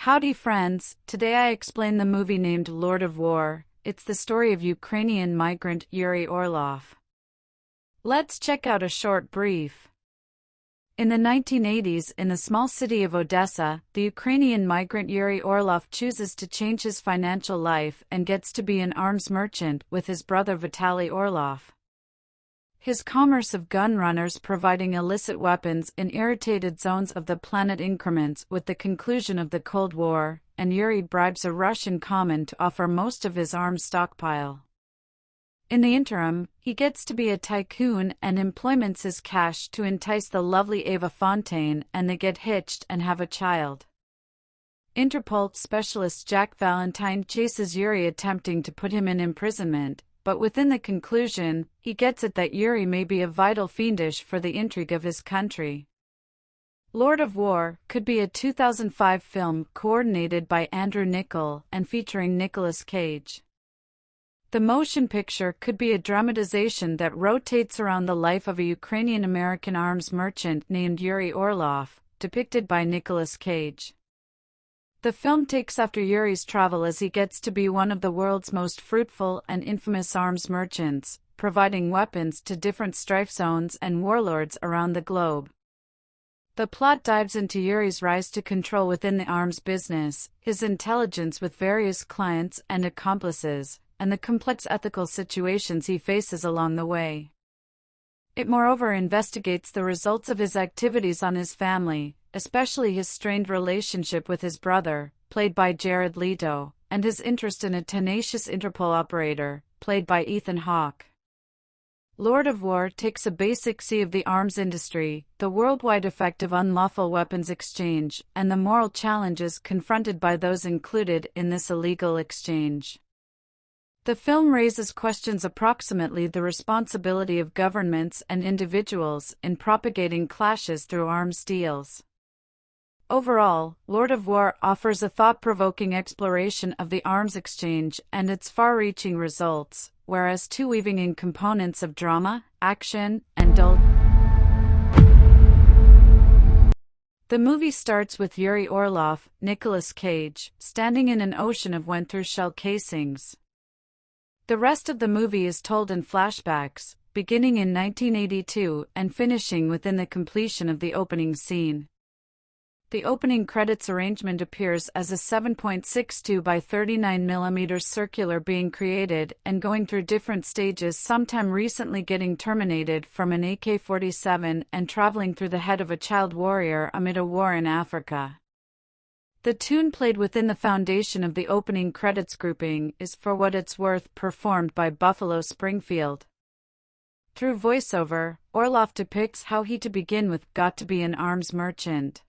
Howdy friends, today I explain the movie named Lord of War. It's the story of Ukrainian migrant Yuri Orlov. Let's check out a short brief. In the 1980s, in the small city of Odessa, the Ukrainian migrant Yuri Orlov chooses to change his financial life and gets to be an arms merchant with his brother Vitaly Orlov. His commerce of gun runners providing illicit weapons in irritated zones of the planet increments with the conclusion of the Cold War, and Yuri bribes a Russian Common to offer most of his arms stockpile. In the interim, he gets to be a tycoon and employments his cash to entice the lovely Eva Fontaine, and they get hitched and have a child. Interpol specialist Jack Valentine chases Yuri, attempting to put him in imprisonment, but within the conclusion, he gets it that Yuri may be a vital fiendish for the intrigue of his country. Lord of War could be a 2005 film coordinated by Andrew Nicolas and featuring Nicolas Cage. The motion picture could be a dramatization that rotates around the life of a Ukrainian-American arms merchant named Yuri Orlov, depicted by Nicolas Cage. The film takes after Yuri's travel as he gets to be one of the world's most fruitful and infamous arms merchants, providing weapons to different strife zones and warlords around the globe. The plot dives into Yuri's rise to control within the arms business, his intelligence with various clients and accomplices, and the complex ethical situations he faces along the way. It moreover investigates the results of his activities on his family, especially his strained relationship with his brother, played by Leto, and his interest in a tenacious Interpol operator, played by Ethan Hawke. Lord of War takes a basic C of the arms industry, the worldwide effect of unlawful weapons exchange, and the moral challenges confronted by those included in this illegal exchange. The film raises questions approximately the responsibility of governments and individuals in propagating clashes through arms deals. Overall, Lord of War offers a thought-provoking exploration of the arms exchange and its far-reaching results, whereas two weaving in components of drama, action, and dull. The movie starts with Yuri Orlov, Nicolas Cage, standing in an ocean of went-through shell casings. The rest of the movie is told in flashbacks, beginning in 1982 and finishing within the completion of the opening scene. The opening credits arrangement appears as a 7.62 by 39mm circular being created and going through different stages, sometime recently getting terminated from an AK-47 and traveling through the head of a child warrior amid a war in Africa. The tune played within the foundation of the opening credits grouping is For What It's Worth, performed by Buffalo Springfield. Through voiceover, Orlov depicts how he to begin with got to be an arms merchant.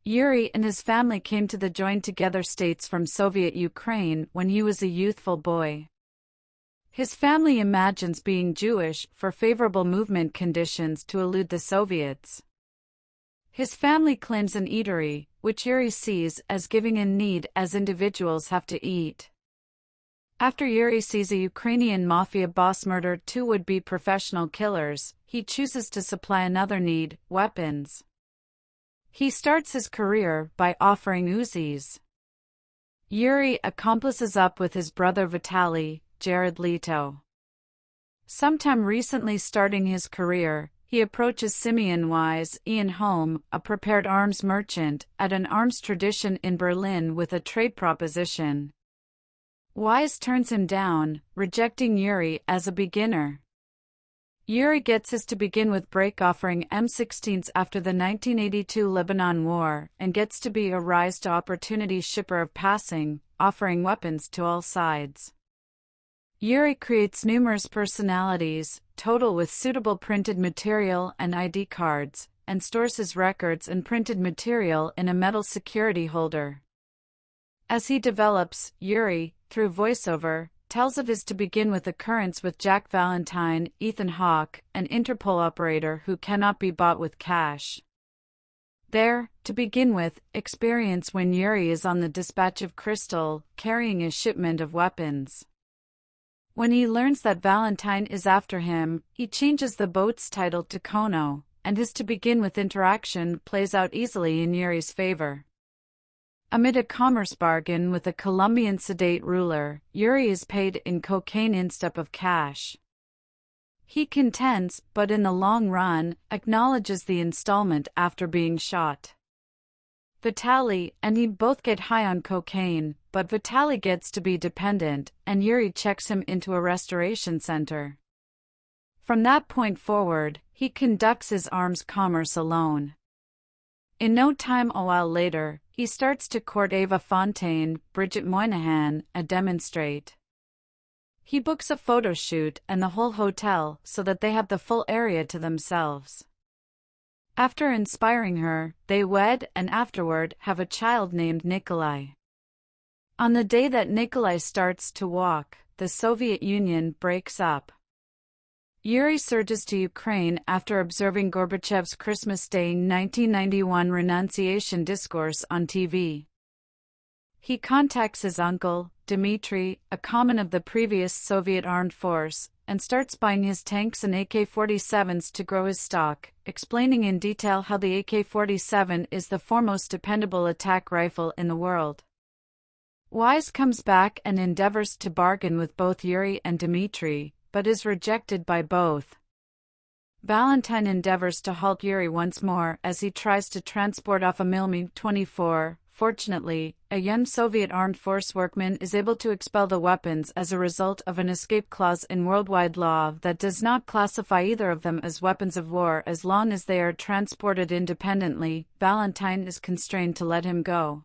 Yuri and his family came to the joined-together states from Soviet Ukraine when he was a youthful boy. His family imagines being Jewish for favorable movement conditions to elude the Soviets. His family claims an eatery, which Yuri sees as giving in need as individuals have to eat. After Yuri sees a Ukrainian mafia boss murder two would-be professional killers, he chooses to supply another need, weapons. He starts his career by offering Uzis. Yuri accomplices up with his brother Vitaly, Leto. Sometime recently starting his career, he approaches Simeon Wise, Ian Holm, a prepared arms merchant, at an arms tradition in Berlin with a trade proposition. Wise turns him down, rejecting Yuri as a beginner. Yuri gets his to begin with break offering M16s after the 1982 Lebanon War, and gets to be a rise to opportunity shipper of passing, offering weapons to all sides. Yuri creates numerous personalities, total with suitable printed material and ID cards, and stores his records and printed material in a metal security holder. As he develops, Yuri, through voiceover, tells of his to begin with occurrence with Jack Valentine, Ethan Hawke, an Interpol operator who cannot be bought with cash. There, to begin with, experience when Yuri is on the dispatch of Crystal, carrying a shipment of weapons. When he learns that Valentine is after him, he changes the boat's title to Kono, and his to begin with interaction plays out easily in Yuri's favor. Amid a commerce bargain with a Colombian sedate ruler, Yuri is paid in cocaine instead of cash. He contends, but in the long run, acknowledges the installment after being shot. Vitaly and he both get high on cocaine, but Vitaly gets to be dependent, and Yuri checks him into a restoration center. From that point forward, he conducts his arms commerce alone. In no time a while later, he starts to court Ava Fontaine, Bridget Moynihan, and demonstrate. He books a photo shoot and the whole hotel so that they have the full area to themselves. After inspiring her, they wed and afterward have a child named Nikolai. On the day that Nikolai starts to walk, the Soviet Union breaks up. Yuri surges to Ukraine after observing Gorbachev's Christmas Day 1991 renunciation discourse on TV. He contacts his uncle, Dmitry, a common of the previous Soviet armed force, and starts buying his tanks and AK-47s to grow his stock, explaining in detail how the AK-47 is the foremost dependable attack rifle in the world. Wise comes back and endeavors to bargain with both Yuri and Dmitry, but is rejected by both. Valentine endeavors to halt Yuri once more as he tries to transport off a MiG-24. Fortunately, a young Soviet armed force workman is able to expel the weapons as a result of an escape clause in worldwide law that does not classify either of them as weapons of war as long as they are transported independently. Valentine is constrained to let him go.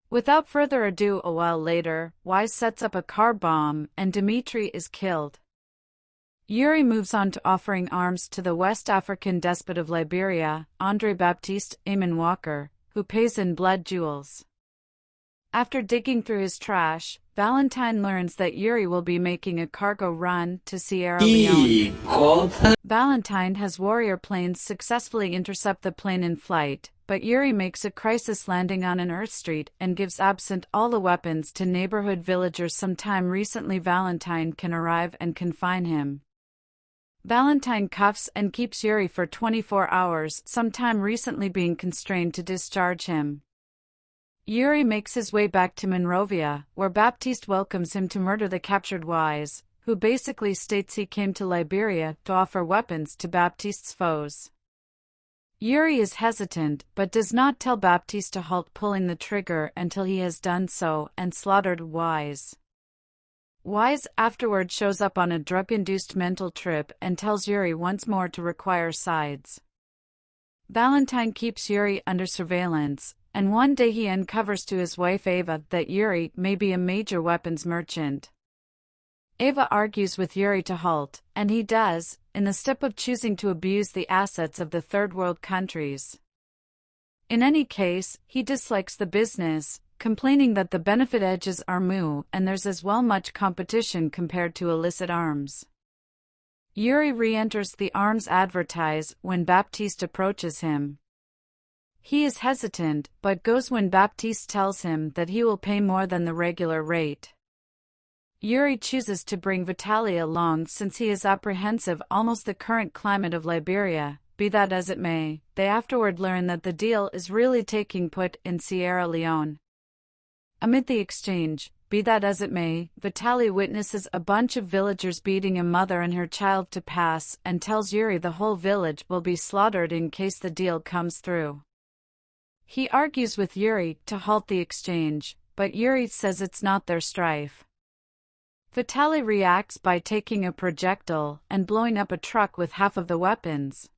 Without further ado, a while later, Wise sets up a car bomb and Dmitry is killed. Yuri moves on to offering arms to the West African despot of Liberia, André Baptiste Aman Walker, who pays in blood jewels. After digging through his trash, Valentine learns that Yuri will be making a cargo run to Sierra Leone. Valentine has warrior planes successfully intercept the plane in flight, but Yuri makes a crisis landing on an Earth street and gives absent all the weapons to neighborhood villagers. Sometime recently Valentine can arrive and confine him. Valentine cuffs and keeps Yuri for 24 hours, sometime recently being constrained to discharge him. Yuri makes his way back to Monrovia, where Baptiste welcomes him to murder the captured Wise, who basically states he came to Liberia to offer weapons to Baptiste's foes. Yuri is hesitant but does not tell Baptiste to halt pulling the trigger until he has done so and slaughtered Wise. Wise afterward shows up on a drug-induced mental trip and tells Yuri once more to require sides. Valentine keeps Yuri under surveillance, and one day he uncovers to his wife Ava that Yuri may be a major weapons merchant. Ava argues with Yuri to halt, and he does, in the step of choosing to abuse the assets of the third world countries. In any case, he dislikes the business, complaining that the benefit edges are moo and there's as well much competition compared to illicit arms. Yuri re-enters the arms advertise when Baptiste approaches him. He is hesitant, but goes when Baptiste tells him that he will pay more than the regular rate. Yuri chooses to bring Vitaly along since he is apprehensive almost the current climate of Liberia. Be that as it may, they afterward learn that the deal is really taking put in Sierra Leone. Amid the exchange, be that as it may, Vitaly witnesses a bunch of villagers beating a mother and her child to pass and tells Yuri the whole village will be slaughtered in case the deal comes through. He argues with Yuri to halt the exchange, but Yuri says it's not their strife. Vitaly reacts by taking a projectile and blowing up a truck with half of the weapons.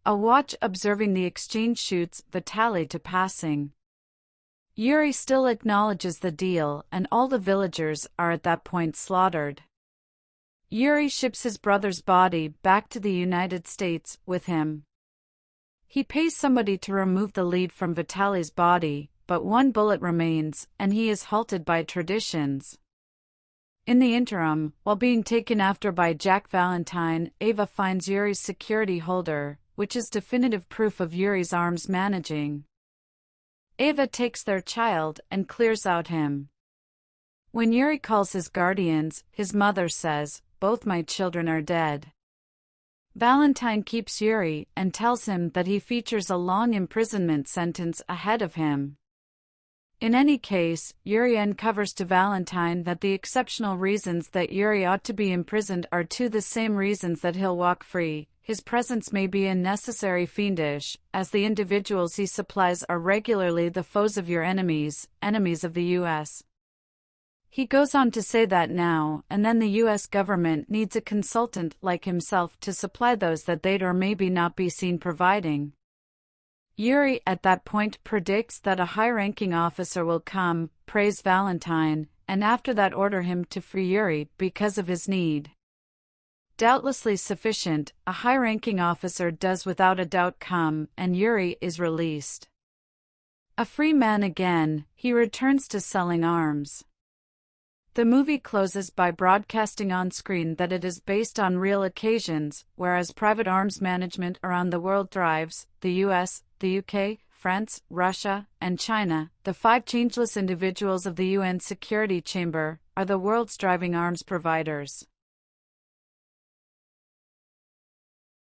A watch observing the exchange shoots Vitaly to passing. Yuri still acknowledges the deal and all the villagers are at that point slaughtered. Yuri ships his brother's body back to the United States with him. He pays somebody to remove the lead from Vitaly's body, but one bullet remains and he is halted by traditions. In the interim, while being taken after by Jack Valentine, Ava finds Yuri's security holder, which is definitive proof of Yuri's arms managing. Ava takes their child and clears out him. When Yuri calls his guardians, his mother says, "Both my children are dead." Valentine keeps Yuri and tells him that he features a long imprisonment sentence ahead of him. In any case, Yuri uncovers to Valentine that the exceptional reasons that Yuri ought to be imprisoned are the same reasons that he'll walk free. His presence may be unnecessary fiendish, as the individuals he supplies are regularly the foes of your enemies, enemies of the U.S. He goes on to say that now and then the U.S. government needs a consultant like himself to supply those that they'd or maybe not be seen providing. Yuri at that point predicts that a high-ranking officer will come, praise Valentine, and after that order him to free Yuri because of his need. Doubtlessly sufficient, a high-ranking officer does without a doubt come, and Yuri is released. A free man again, he returns to selling arms. The movie closes by broadcasting on screen that it is based on real occasions, whereas private arms management around the world thrives. The US, the UK, France, Russia, and China, the 5 changeless individuals of the UN Security Chamber, are the world's driving arms providers.